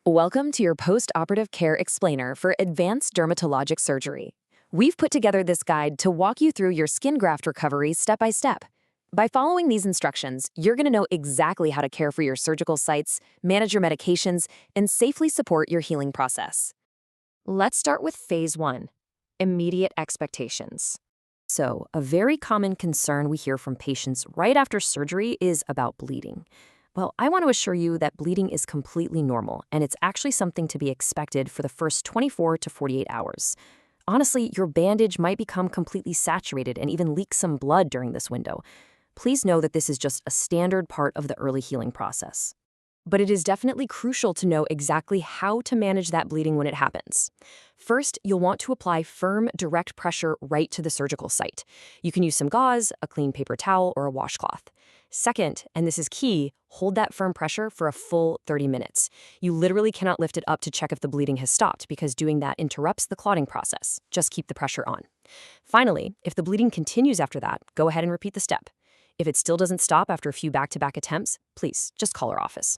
Welcome to your post-operative care explainer for Advanced Dermatologic Surgery. We've put together this guide to walk you through your skin graft recovery step by step. By following these instructions, you're going to know exactly how to care for your surgical sites, manage your medications, and safely support your healing process. Let's start with Phase 1, immediate expectations. So, a very common concern we hear from patients right after surgery is about bleeding. Well, I want to assure you that bleeding is completely normal, and it's actually something to be expected for the first 24 to 48 hours. Honestly, your bandage might become completely saturated and even leak some blood during this window. Please know that this is just a standard part of the early healing process. But it is definitely crucial to know exactly how to manage that bleeding when it happens. First, you'll want to apply firm, direct pressure right to the surgical site. You can use some gauze, a clean paper towel, or a washcloth. Second, and this is key, hold that firm pressure for a full 30 minutes. You literally cannot lift it up to check if the bleeding has stopped because doing that interrupts the clotting process. Just keep the pressure on. Finally, if the bleeding continues after that, go ahead and repeat the step. If it still doesn't stop after a few back-to-back attempts, please just call our office.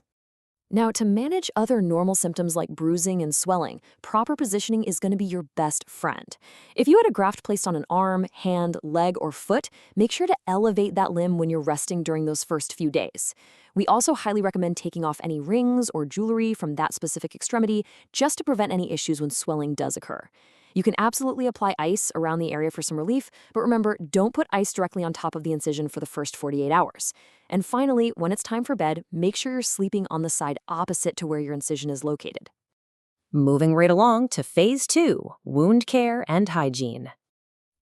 Now, to manage other normal symptoms like bruising and swelling, proper positioning is going to be your best friend. If you had a graft placed on an arm, hand, leg, or foot, make sure to elevate that limb when you're resting during those first few days. We also highly recommend taking off any rings or jewelry from that specific extremity just to prevent any issues when swelling does occur. You can absolutely apply ice around the area for some relief, but remember, don't put ice directly on top of the incision for the first 48 hours. And finally, when it's time for bed, make sure you're sleeping on the side opposite to where your incision is located. Moving right along to Phase 2, wound care and hygiene.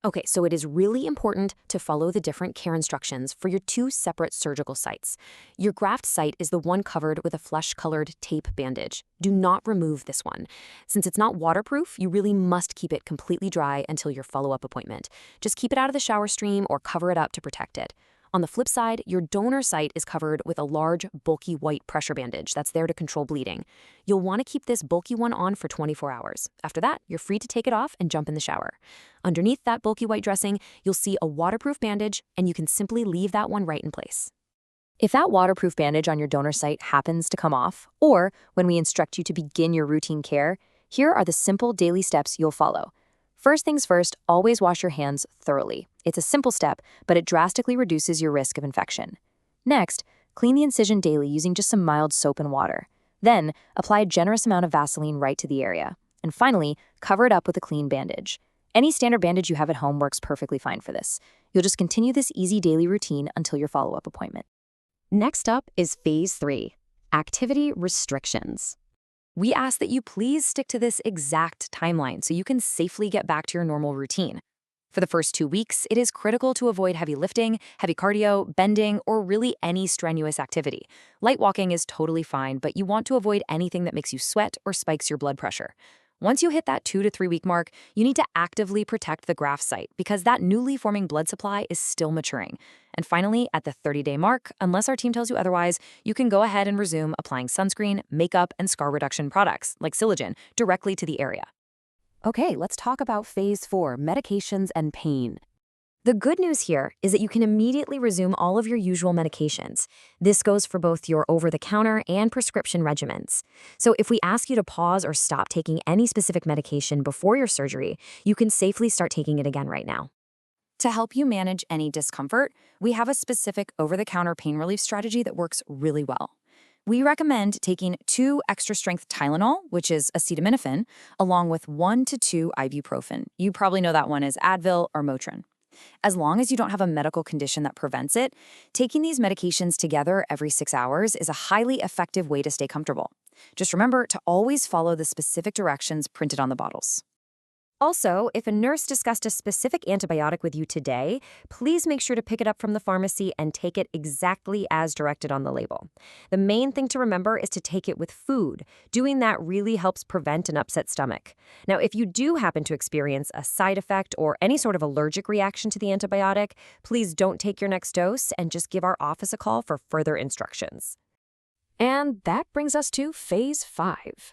Okay, so it is really important to follow the different care instructions for your two separate surgical sites. Your graft site is the one covered with a flesh-colored tape bandage. Do not remove this one. Since it's not waterproof, you really must keep it completely dry until your follow-up appointment. Just keep it out of the shower stream or cover it up to protect it. On the flip side, your donor site is covered with a large, bulky white pressure bandage that's there to control bleeding. You'll want to keep this bulky one on for 24 hours. After that, you're free to take it off and jump in the shower. Underneath that bulky white dressing, you'll see a waterproof bandage, and you can simply leave that one right in place. If that waterproof bandage on your donor site happens to come off, or when we instruct you to begin your routine care, here are the simple daily steps you'll follow. First things first, always wash your hands thoroughly. It's a simple step, but it drastically reduces your risk of infection. Next, clean the incision daily using just some mild soap and water. Then, apply a generous amount of Vaseline right to the area. And finally, cover it up with a clean bandage. Any standard bandage you have at home works perfectly fine for this. You'll just continue this easy daily routine until your follow-up appointment. Next up is Phase 3, activity restrictions. We ask that you please stick to this exact timeline so you can safely get back to your normal routine. For the first 2 weeks, it is critical to avoid heavy lifting, heavy cardio, bending, or really any strenuous activity. Light walking is totally fine, but you want to avoid anything that makes you sweat or spikes your blood pressure. Once you hit that 2 to 3 week mark, you need to actively protect the graft site because that newly forming blood supply is still maturing. And finally, at the 30-day mark, unless our team tells you otherwise, you can go ahead and resume applying sunscreen, makeup, and scar reduction products, like Silogen, directly to the area. Okay, let's talk about Phase 4, medications and pain. The good news here is that you can immediately resume all of your usual medications. This goes for both your over-the-counter and prescription regimens. So if we ask you to pause or stop taking any specific medication before your surgery, you can safely start taking it again right now. To help you manage any discomfort, we have a specific over-the-counter pain relief strategy that works really well. We recommend taking 2 extra-strength Tylenol, which is acetaminophen, along with 1 to 2 ibuprofen. You probably know that one as Advil or Motrin. As long as you don't have a medical condition that prevents it, taking these medications together every 6 hours is a highly effective way to stay comfortable. Just remember to always follow the specific directions printed on the bottles. Also, if a nurse discussed a specific antibiotic with you today, please make sure to pick it up from the pharmacy and take it exactly as directed on the label. The main thing to remember is to take it with food. Doing that really helps prevent an upset stomach. Now, if you do happen to experience a side effect or any sort of allergic reaction to the antibiotic, please don't take your next dose and just give our office a call for further instructions. And that brings us to Phase 5.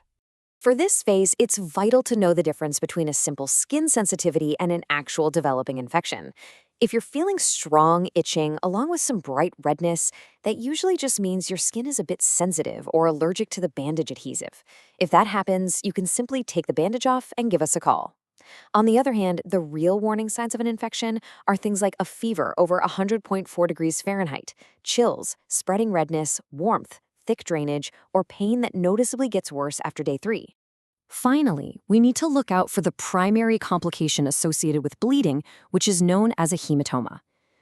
For this phase, it's vital to know the difference between a simple skin sensitivity and an actual developing infection. If you're feeling strong itching along with some bright redness, that usually just means your skin is a bit sensitive or allergic to the bandage adhesive. If that happens, you can simply take the bandage off and give us a call. On the other hand, the real warning signs of an infection are things like a fever over 100.4 degrees Fahrenheit, chills, spreading redness, warmth, thick drainage, or pain that noticeably gets worse after day 3. Finally, we need to look out for the primary complication associated with bleeding, which is known as a hematoma.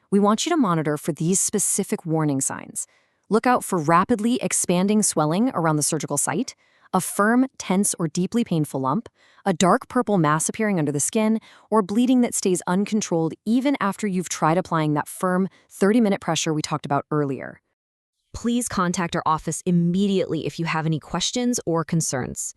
We want you to monitor for these specific warning signs. Look out for rapidly expanding swelling around the surgical site, a firm, tense, or deeply painful lump, a dark purple mass appearing under the skin, or bleeding that stays uncontrolled even after you've tried applying that firm 30-minute pressure we talked about earlier. Please contact our office immediately if you have any questions or concerns.